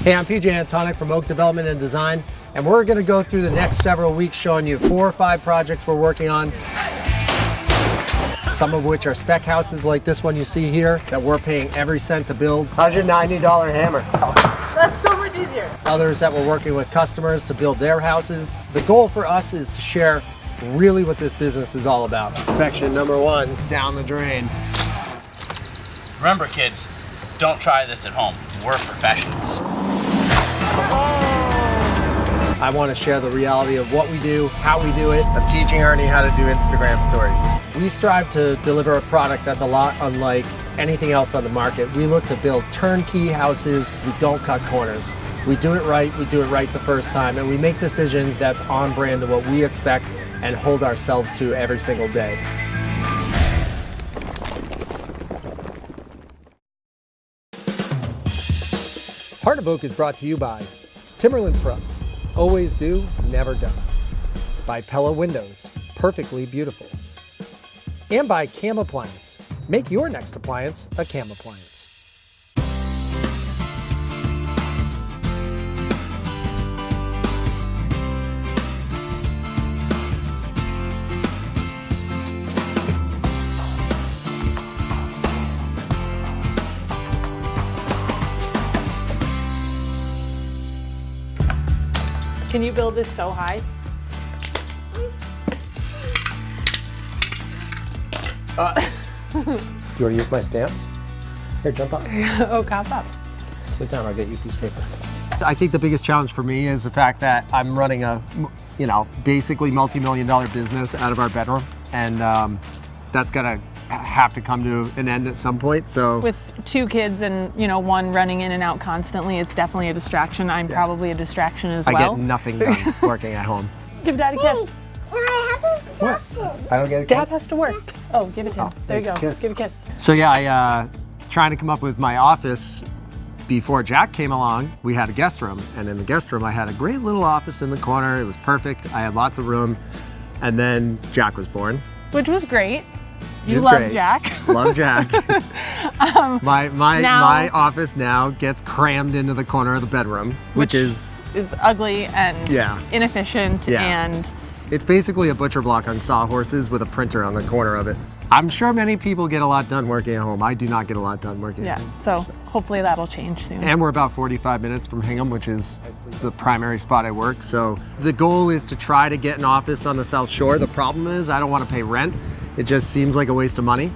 Hey, I'm PJ Antonic from Oak Development and Design, and we're going to go through the next several weeks showing you 4 or 5 projects we're working on. Some of which are spec houses like this one you see here that we're paying every cent to build. How's your $90 hammer? That's so much easier. Others that we're working with customers to build their houses. The goal for us is to share really what this business is all about. Inspection number 1, down the drain. Remember, kids, don't try this at home. We're professionals. I want to share the reality of what we do, how we do it. I'm teaching Ernie how to do Instagram stories. We strive to deliver a product that's a lot unlike anything else on the market. We look to build turnkey houses. We don't cut corners. We do it right the first time, and we make decisions that's on brand to what we expect and hold ourselves to every single day. Heart of Oak is brought to you by Timberland Pro. Always do, never done. By Pella Windows, perfectly beautiful. And by Cam Appliance. Make your next appliance a Cam appliance. Can you build this so high? You want to use my stamps? Here, jump up. Oh, cop up. Sit down, I'll get you a piece of paper. I think the biggest challenge for me is the fact that I'm running a, basically multi-million-dollar business out of our bedroom, and that's gonna have to come to an end at some point. So With 2 kids and one running in and out constantly, it's definitely a distraction. I'm probably a distraction as well. I get nothing done working at home. Give Dad a kiss. What? I don't get a Dad kiss? has to work. Oh, give it to him. Oh, There you go. thanks, kiss. Give a kiss. So yeah, trying to come up with my office before Jack came along. We had a guest room, and in the guest room I had a great little office in the corner. It was perfect. I had lots of room, and then Jack was born. Which was great. You Which is love great. Jack. Love Jack. My office now gets crammed into the corner of the bedroom, which is ugly and inefficient Yeah. and it's basically a butcher block on sawhorses with a printer on the corner of it. I'm sure many people get a lot done working at home. I do not get a lot done working at home. So hopefully that'll change soon. And we're about 45 minutes from Hingham, which is the primary spot I work. So the goal is to try to get an office on the South Shore. The problem is I don't want to pay rent. It just seems like a waste of money.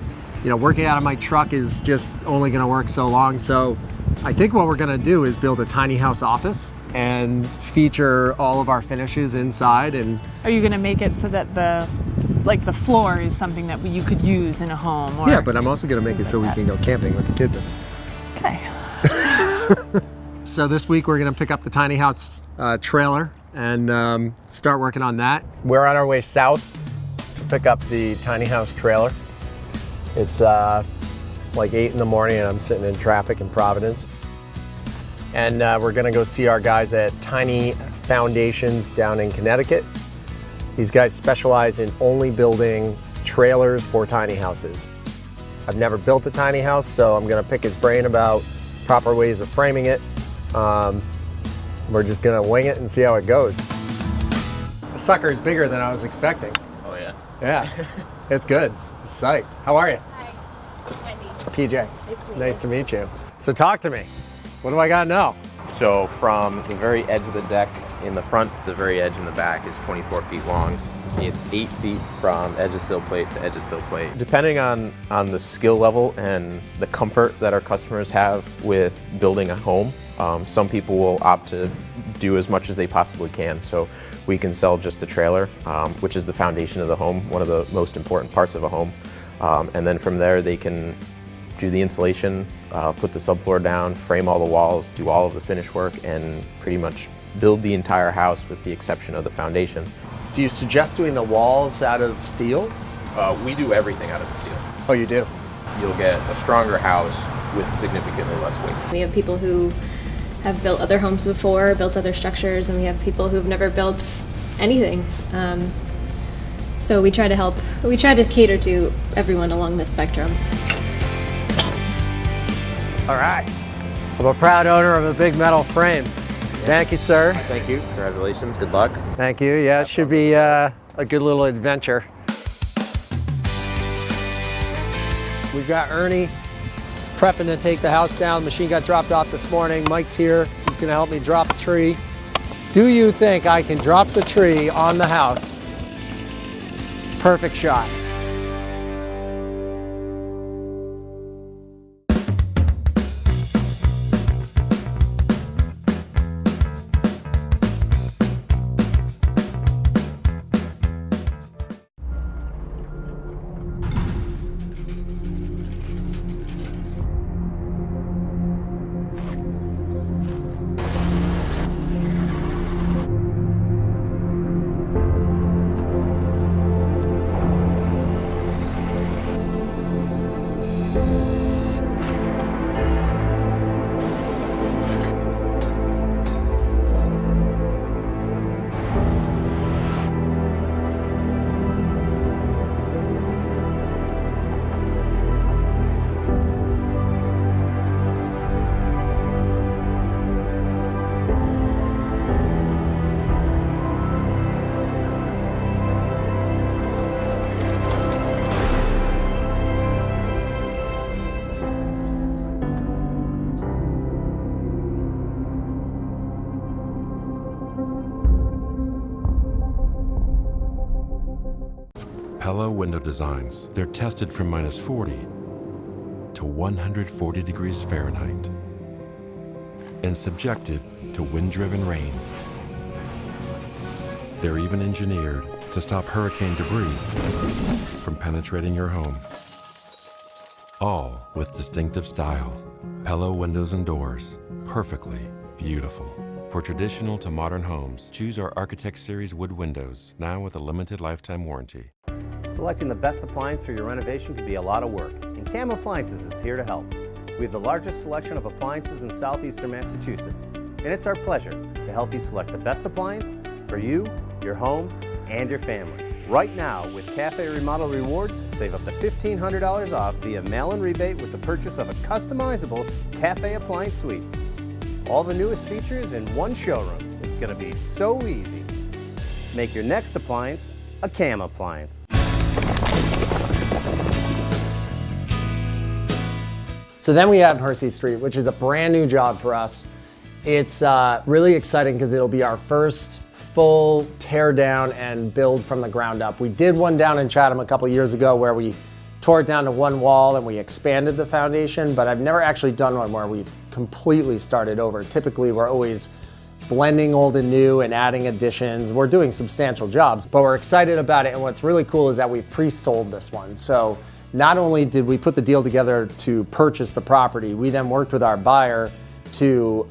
Working out of my truck is just only going to work so long. So I think what we're going to do is build a tiny house office and feature all of our finishes inside. And are you going to make it so that the floor is something that you could use in a home? Or yeah, but I'm also going to make it so we can go camping with the kids. Okay. So this week we're going to pick up the tiny house trailer and start working on that. We're on our way south to pick up the tiny house trailer. It's like 8 in the morning and I'm sitting in traffic in Providence. And we're gonna go see our guys at Tiny Foundations down in Connecticut. These guys specialize in only building trailers for tiny houses. I've never built a tiny house, so I'm gonna pick his brain about proper ways of framing it. We're just gonna wing it and see how it goes. The sucker is bigger than I was expecting. Oh, yeah. Yeah, it's good. I'm psyched. How are you? Hi, Wendy. PJ. Nice to meet you. So talk to me. What do I gotta know? So from the very edge of the deck in the front to the very edge in the back is 24 feet long. It's 8 feet from edge of sill plate to edge of sill plate. Depending on the skill level and the comfort that our customers have with building a home, some people will opt to do as much as they possibly can. So we can sell just the trailer, which is the foundation of the home, one of the most important parts of a home. And then from there they can do the insulation, put the subfloor down, frame all the walls, do all of the finish work, and pretty much build the entire house with the exception of the foundation. Do you suggest doing the walls out of steel? We do everything out of steel. Oh, you do? You'll get a stronger house with significantly less weight. We have people who have built other homes before, built other structures, and we have people who've never built anything. So we try to cater to everyone along the spectrum. All right. I'm a proud owner of a big metal frame. Thank you, sir. Thank you. Congratulations. Good luck. Thank you. Yeah, it should be a good little adventure. We've got Ernie prepping to take the house down. The machine got dropped off this morning. Mike's here. He's gonna help me drop the tree. Do you think I can drop the tree on the house? Perfect shot. Pella window designs. They're tested from -40 to 140 degrees Fahrenheit and subjected to wind-driven rain. They're even engineered to stop hurricane debris from penetrating your home. All with distinctive style. Pella windows and doors. Perfectly beautiful. For traditional to modern homes, choose our Architect Series wood windows, now with a limited lifetime warranty. Selecting the best appliance for your renovation can be a lot of work, and CAM Appliances is here to help. We have the largest selection of appliances in southeastern Massachusetts, and it's our pleasure to help you select the best appliance for you, your home, and your family. Right now, with Cafe Remodel Rewards, save up to $1,500 off via mail-in rebate with the purchase of a customizable Cafe Appliance Suite. All the newest features in one showroom. It's going to be so easy. Make your next appliance a CAM appliance. So then we have Hersey Street, which is a brand new job for us. It's really exciting because it'll be our first full tear down and build from the ground up. We did one down in Chatham a couple years ago where we tore it down to one wall and we expanded the foundation, but I've never actually done one where we've completely started over. Typically, we're always blending old and new and adding additions. We're doing substantial jobs, but we're excited about it. And what's really cool is that we've pre-sold this one. So not only did we put the deal together to purchase the property, we then worked with our buyer to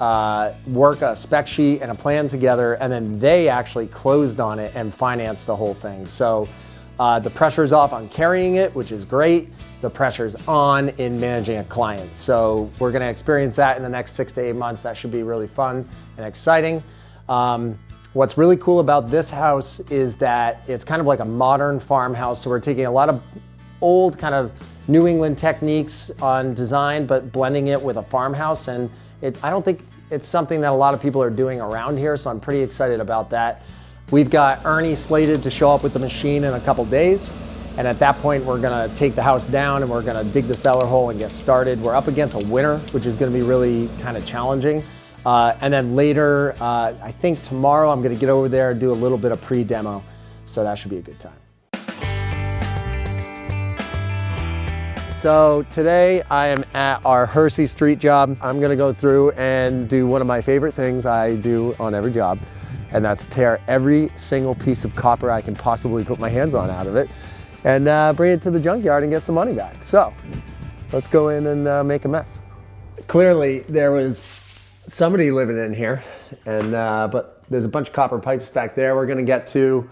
work a spec sheet and a plan together, and then they actually closed on it and financed the whole thing. So the pressure's off on carrying it, which is great. The pressure's on in managing a client. So we're gonna experience that in the next 6 to 8 months. That should be really fun and exciting. What's really cool about this house is that it's kind of like a modern farmhouse. So we're taking a lot of old kind of New England techniques on design, but blending it with a farmhouse. And I don't think it's something that a lot of people are doing around here, so I'm pretty excited about that. We've got Ernie slated to show up with the machine in a couple days. And at that point, we're gonna take the house down and we're gonna dig the cellar hole and get started. We're up against a winter, which is gonna be really kind of challenging. And then later, I think tomorrow, I'm gonna get over there and do a little bit of pre-demo. So that should be a good time. So today I am at our Hersey Street job. I'm gonna go through and do one of my favorite things I do on every job, and that's tear every single piece of copper I can possibly put my hands on out of it and bring it to the junkyard and get some money back. So let's go in and make a mess. Clearly there was somebody living in here, and but there's a bunch of copper pipes back there. We're gonna get to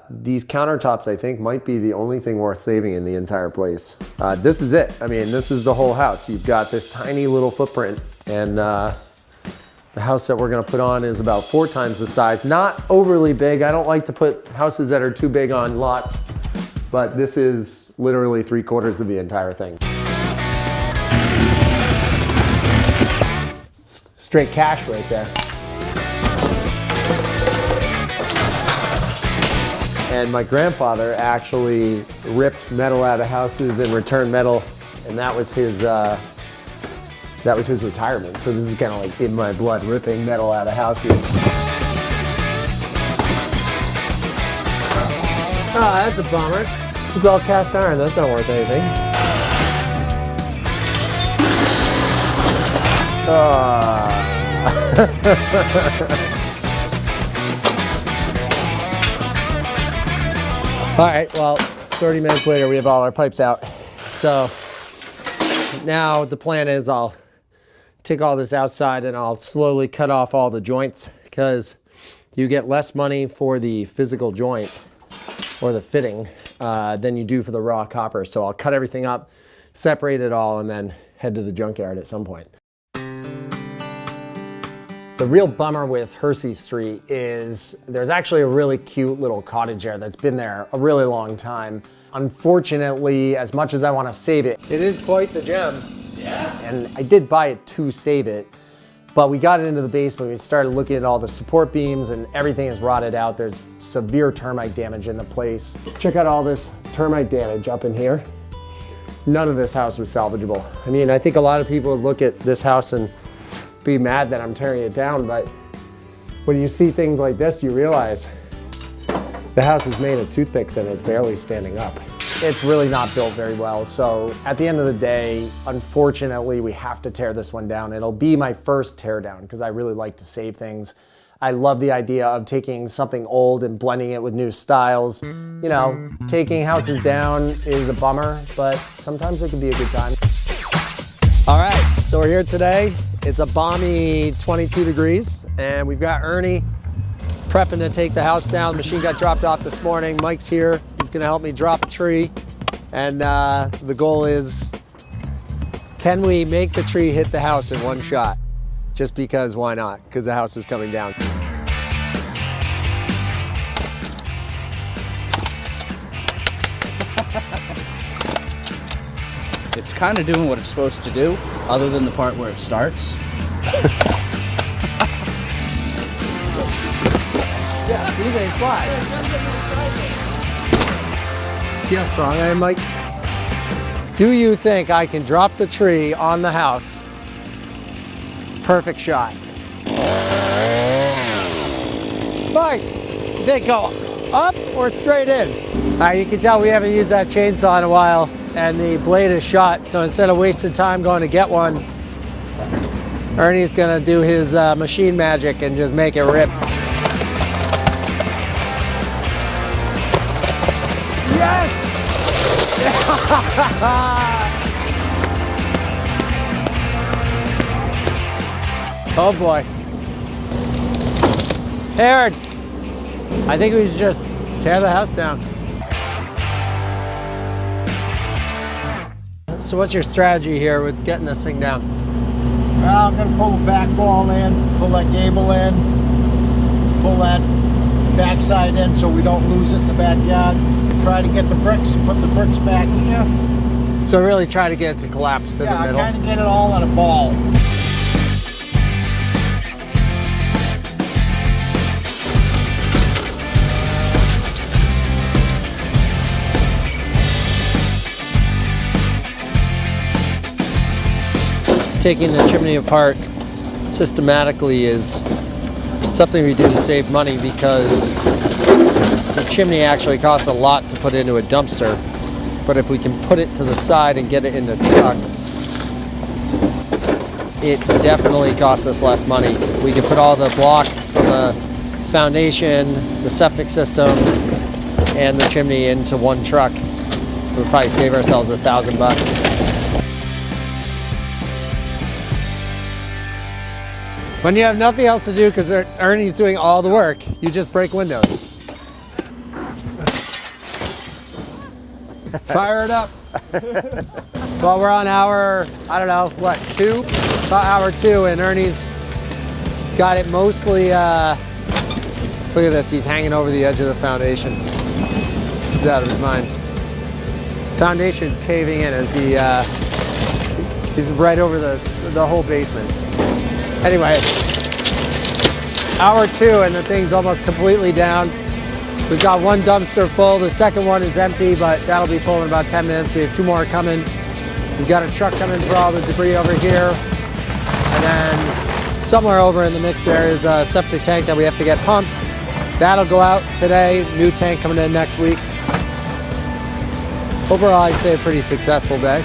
these countertops. I think might be the only thing worth saving in the entire place. This is it. I mean, this is the whole house. You've got this tiny little footprint, and the house that we're gonna put on is about 4 times the size. Not overly big. I don't like to put houses that are too big on lots, but this is literally 3/4 of the entire thing. straight cash right there. And my grandfather actually ripped metal out of houses and returned metal, and that was his retirement. So this is kind of like in my blood, ripping metal out of houses. Ah, that's a bummer. It's all cast iron. That's not worth anything. All right, well, 30 minutes later, we have all our pipes out. So now the plan is I'll take all this outside and I'll slowly cut off all the joints, because you get less money for the physical joint or the fitting than you do for the raw copper. So I'll cut everything up, separate it all, and then head to the junkyard at some point. The real bummer with Hersey Street is there's actually a really cute little cottage there that's been there a really long time. Unfortunately, as much as I want to save it, it is quite the gem. Yeah. And I did buy it to save it, but we got it into the basement. We started looking at all the support beams and everything is rotted out. There's severe termite damage in the place. Check out all this termite damage up in here. None of this house was salvageable. I mean, I think a lot of people would look at this house and be mad that I'm tearing it down, but when you see things like this, you realize the house is made of toothpicks and it's barely standing up. It's really not built very well. So at the end of the day, unfortunately, we have to tear this one down. It'll be my first tear down because I really like to save things. I love the idea of taking something old and blending it with new styles. You know, taking houses down is a bummer, but sometimes it can be a good time. All right, so we're here today. It's a balmy 22 degrees, and we've got Ernie prepping to take the house down. The machine got dropped off this morning. Mike's here. He's gonna help me drop a tree. And the goal is, can we make the tree hit the house in one shot? Just because, why not? Because the house is coming down. It's kind of doing what it's supposed to do, other than the part where it starts. Yeah, see, they slide. See how strong I am, Mike? Do you think I can drop the tree on the house? Perfect shot. Mike, did they go up or straight in? All right, you can tell we haven't used that chainsaw in a while, and the blade is shot, so instead of wasting time going to get one, Ernie's gonna do his machine magic and just make it rip. Yes! Oh boy. Aaron, I think we should just tear the house down. So what's your strategy here with getting this thing down? Well, I'm gonna pull the back wall in, pull that gable in, pull that backside in so we don't lose it in the backyard. Try to get the bricks and put the bricks back here. So really try to get it to collapse to the middle. Yeah, kind of get it all in a ball. Taking the chimney apart systematically is something we do to save money, because the chimney actually costs a lot to put into a dumpster, but if we can put it to the side and get it into trucks, it definitely costs us less money. We can put all the block, the foundation, the septic system, and the chimney into one truck. We'll probably save ourselves $1,000. When you have nothing else to do because Ernie's doing all the work, you just break windows. Fire it up. Well, we're on hour, I don't know, what, 2? About hour 2, and Ernie's got it mostly, look at this, he's hanging over the edge of the foundation. He's out of his mind. Foundation's caving in as he's right over the whole basement. Anyway, hour 2 and the thing's almost completely down. We've got one dumpster full. The second one is empty, but that'll be full in about 10 minutes. We have 2 more coming. We've got a truck coming for all the debris over here. And then somewhere over in the mix there is a septic tank that we have to get pumped. That'll go out today. New tank coming in next week. Overall, I'd say a pretty successful day.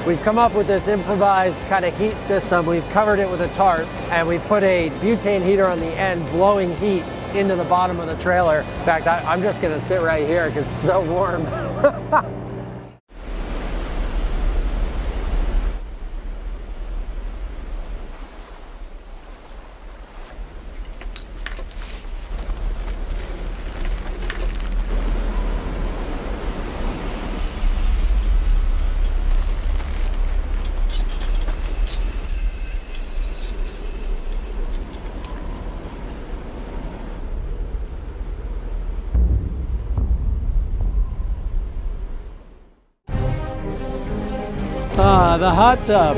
We've come up with this improvised kind of heat system. We've covered it with a tarp and we put a butane heater on the end, blowing heat into the bottom of the trailer. In fact, I'm just gonna sit right here because it's so warm. The hot tub.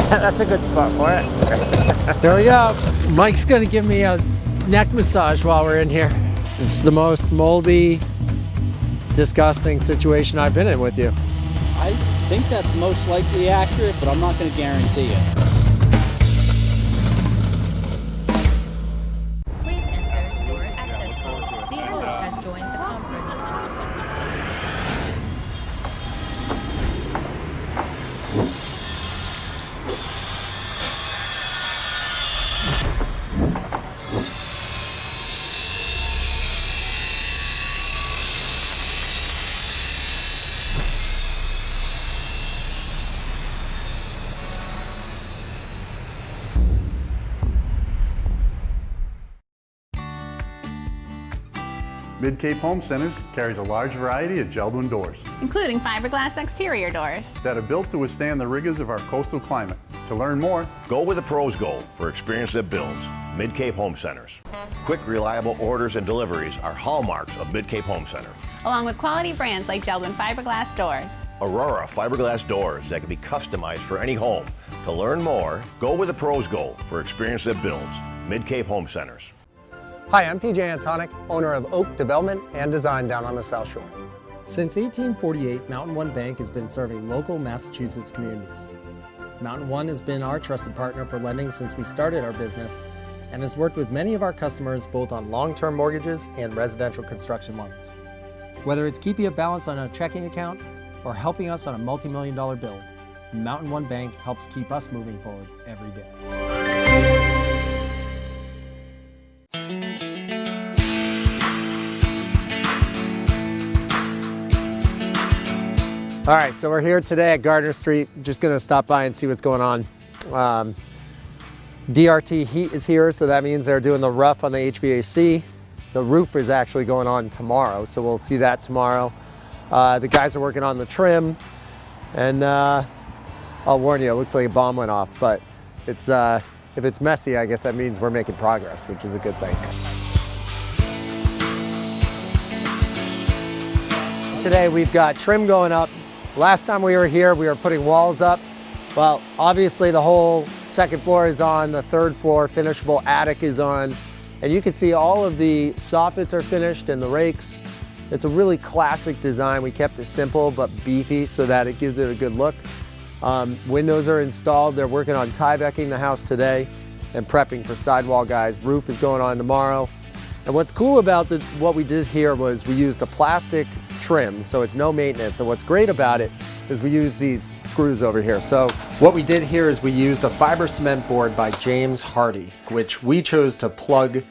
That's a good spot for it. There we go. Mike's gonna give me a neck massage while we're in here. It's the most moldy, disgusting situation I've been in with you. I think that's most likely accurate, but I'm not going to guarantee it. Please enter your access code. The host has joined the conference. Mid-Cape Home Centers carries a large variety of Jeld-Wen doors, including fiberglass exterior doors, that are built to withstand the rigors of our coastal climate. To learn more, go where the pros go for experience that builds. Mid-Cape Home Centers. Quick, reliable orders and deliveries are hallmarks of Mid-Cape Home Centers. along with quality brands like Jeld-Wen fiberglass doors. Aurora fiberglass doors that can be customized for any home. To learn more, go where the pros go for experience that builds. Mid-Cape Home Centers. Hi, I'm PJ Antonic, owner of Oak Development and Design down on the South Shore. Since 1848, Mountain One Bank has been serving local Massachusetts communities. Mountain One has been our trusted partner for lending since we started our business and has worked with many of our customers both on long-term mortgages and residential construction loans. Whether it's keeping a balance on a checking account or helping us on a multi-million-dollar build, Mountain One Bank helps keep us moving forward every day. All right, so we're here today at Gardner Street. Just gonna stop by and see what's going on. DRT Heat is here, so that means they're doing the rough on the HVAC. The roof is actually going on tomorrow, so we'll see that tomorrow. The guys are working on the trim, and I'll warn you, it looks like a bomb went off, but it's if it's messy, I guess that means we're making progress, which is a good thing. Today we've got trim going up. Last time we were here, we were putting walls up. Well, obviously the whole second floor is on, the third floor finishable attic is on, and you can see all of the soffits are finished and the rakes. It's a really classic design. We kept it simple but beefy so that it gives it a good look. Windows are installed. They're working on Tyvecking the house today and prepping for sidewall guys. Roof is going on tomorrow. And what's cool about what we did here was we used a plastic trim, so it's no maintenance. And what's great about it is we use these screws over here. So what we did here is we used a fiber cement board by James Hardie, which we chose to plug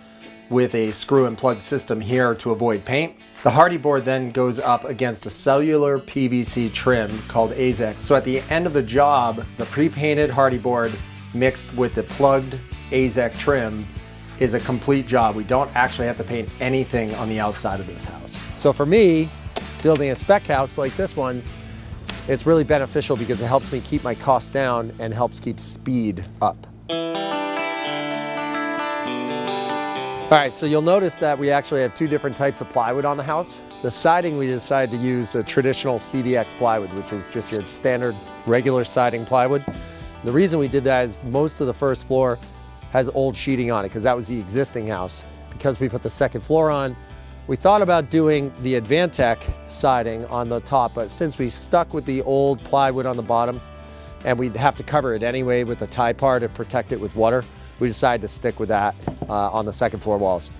with a screw and plug system here to avoid paint. The Hardie board then goes up against a cellular PVC trim called AZEK. So at the end of the job, the pre-painted Hardie board mixed with the plugged AZEK trim is a complete job. We don't actually have to paint anything on the outside of this house. So for me, building a spec house like this one, it's really beneficial because it helps me keep my costs down and helps keep speed up. All right, so you'll notice that we actually have two different types of plywood on the house. The siding, we decided to use a traditional CDX plywood, which is just your standard regular siding plywood. The reason we did that is most of the first floor has old sheeting on it because that was the existing house. Because we put the second floor on, we thought about doing the Advantech siding on the top, but since we stuck with the old plywood on the bottom and we'd have to cover it anyway with a tie par to protect it with water, we decided to stick with that on the second floor walls.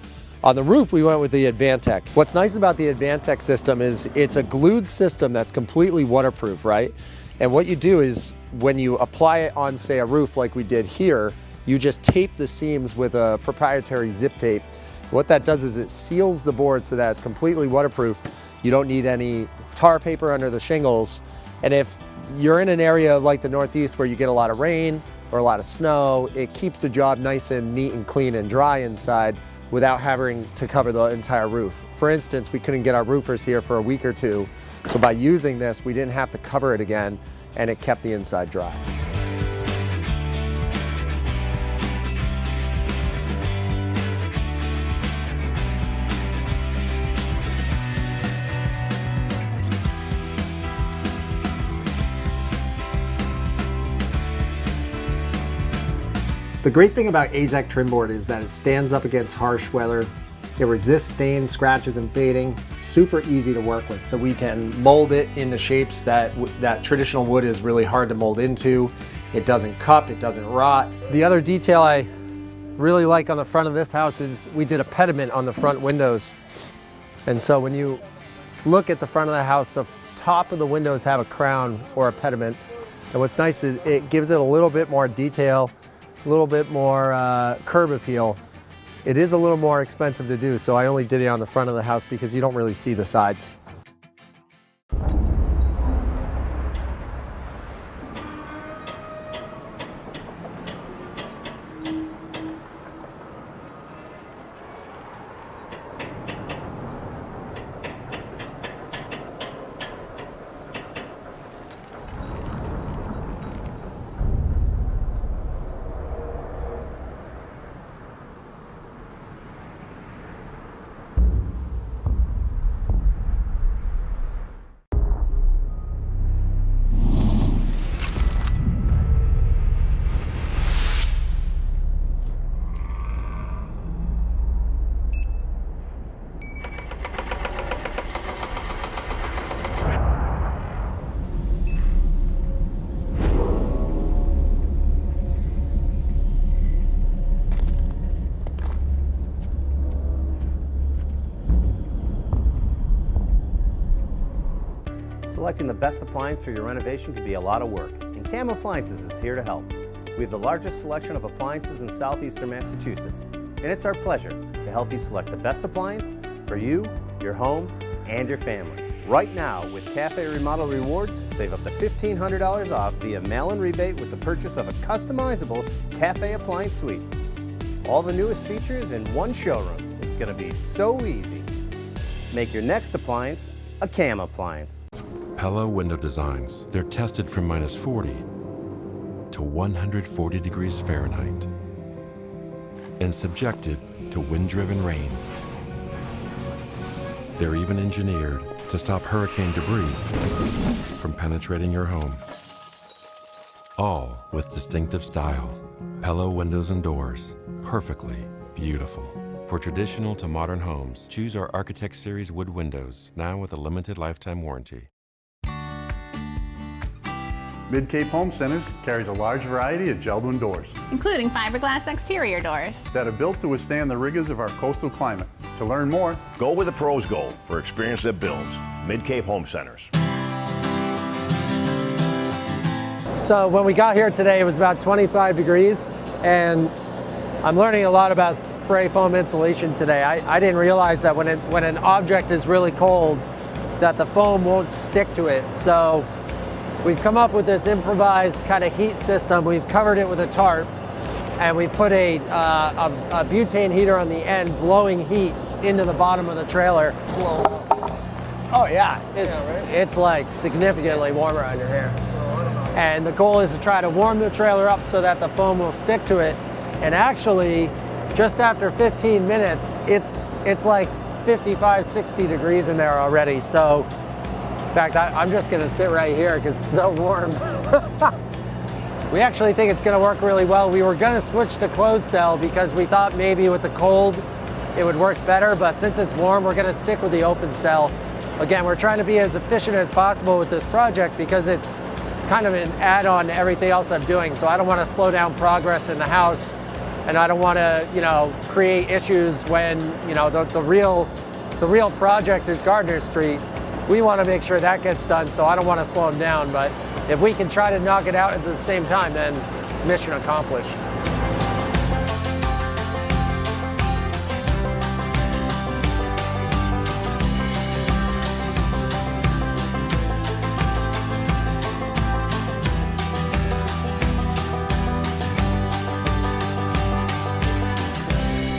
On the roof, we went with the Advantech. What's nice about the Advantech system is it's a glued system that's completely waterproof, right? And what you do is when you apply it on, say, a roof like we did here, you just tape the seams with a proprietary zip tape. What that does is it seals the board so that it's completely waterproof. You don't need any tar paper under the shingles. And if you're in an area like the Northeast where you get a lot of rain or a lot of snow, it keeps the job nice and neat and clean and dry inside without having to cover the entire roof. For instance, we couldn't get our roofers here for a week or two, so by using this, we didn't have to cover it again, and it kept the inside dry. The great thing about AZEK trim board is that it stands up against harsh weather. It resists stains, scratches, and fading. It's super easy to work with, so we can mold it into shapes that traditional wood is really hard to mold into. It doesn't cup, it doesn't rot. The other detail I really like on the front of this house is we did a pediment on the front windows. And so when you look at the front of the house, the top of the windows have a crown or a pediment. And what's nice is it gives it a little bit more detail, a little bit more curb appeal. It is a little more expensive to do, so I only did it on the front of the house because you don't really see the sides. Selecting the best appliance for your renovation can be a lot of work, and CAM Appliances is here to help. We have the largest selection of appliances in southeastern Massachusetts, and it's our pleasure to help you select the best appliance for you, your home, and your family. Right now, with Cafe Remodel Rewards, save up to $1,500 off via mail-in rebate with the purchase of a customizable Cafe Appliance Suite. All the newest features in one showroom. It's going to be so easy. Make your next appliance a CAM appliance. Pella window designs. They're tested from -40 to 140 degrees Fahrenheit and subjected to wind-driven rain. They're even engineered to stop hurricane debris from penetrating your home. All with distinctive style. Pella windows and doors. Perfectly beautiful. For traditional to modern homes, choose our Architect Series wood windows, now with a limited lifetime warranty. Mid-Cape Home Centers carries a large variety of Jeld-Wen doors including fiberglass exterior doors. that are built to withstand the rigors of our coastal climate. To learn more, Go where the pros go for experience that builds. Mid-Cape Home Centers. So when we got here today, it was about 25 degrees, and I'm learning a lot about spray foam insulation today. I didn't realize that when an object is really cold, that the foam won't stick to it. So we've come up with this improvised kind of heat system. We've covered it with a tarp, and we put a butane heater on the end, blowing heat into the bottom of the trailer. Oh yeah, it's like significantly warmer under here. And the goal is to try to warm the trailer up so that the foam will stick to it and actually just after 15 minutes, it's like 55, 60 degrees in there already. So in fact, I'm just gonna sit right here because it's so warm. We actually think it's gonna work really well. We were gonna switch to closed cell because we thought maybe with the cold it would work better, but since it's warm, we're gonna stick with the open cell. Again, we're trying to be as efficient as possible with this project because it's kind of an add-on to everything else I'm doing. So I don't wanna slow down progress in the house, and I don't wanna, create issues when, the real project is Gardner Street. We want to make sure that gets done, so I don't want to slow them down, but if we can try to knock it out at the same time, then mission accomplished.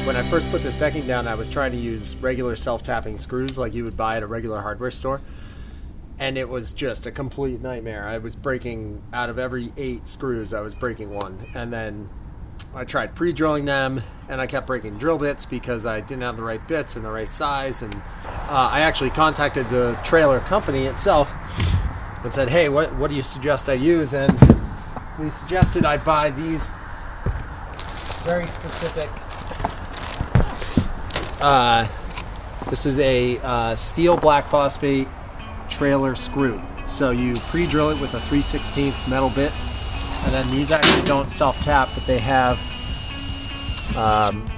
When I first put this decking down, I was trying to use regular self-tapping screws like you would buy at a regular hardware store. And it was just a complete nightmare. I was breaking, out of every 8 screws, I was breaking 1. And then I tried pre-drilling them, and I kept breaking drill bits because I didn't have the right bits and the right size. And I actually contacted the trailer company itself and said, hey, what do you suggest I use? And we suggested I buy these very specific this is a steel black phosphate trailer screw. So you pre-drill it with a 3/16 metal bit, and then these actually don't self-tap, but they have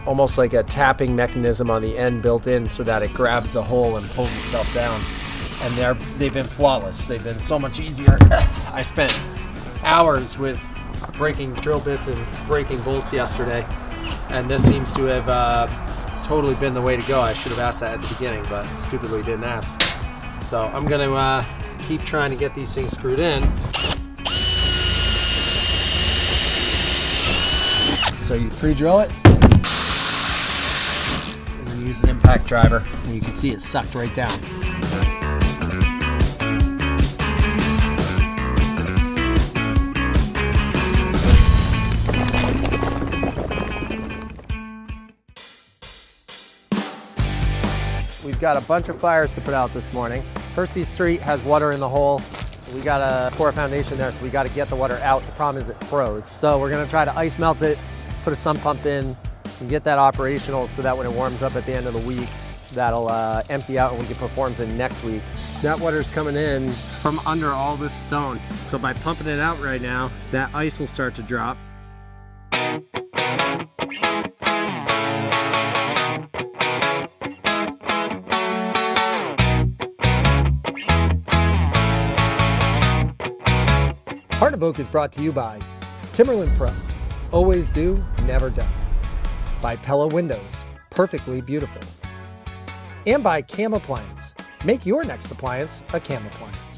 almost like a tapping mechanism on the end built in so that it grabs a hole and pulls itself down. And they've been flawless. They've been so much easier. I spent hours with breaking drill bits and breaking bolts yesterday, and this seems to have totally been the way to go. I should have asked that at the beginning, but stupidly didn't ask. So I'm gonna keep trying to get these things screwed in. So you pre-drill it, and then use an impact driver, and you can see it's sucked right down. We've got a bunch of fires to put out this morning. Percy Street has water in the hole. We got to pour a foundation there, so we got to get the water out. The problem is it froze. So we're gonna try to ice melt it, put a sump pump in, and get that operational so that when it warms up at the end of the week, that'll empty out and we can put forms in next week. That water's coming in from under all this stone. So by pumping it out right now, that ice will start to drop. Heart of Oak is brought to you by Timberland Pro, always do, never done. By Pella Windows, perfectly beautiful. And by Cam Appliance. Make your next appliance a Cam Appliance.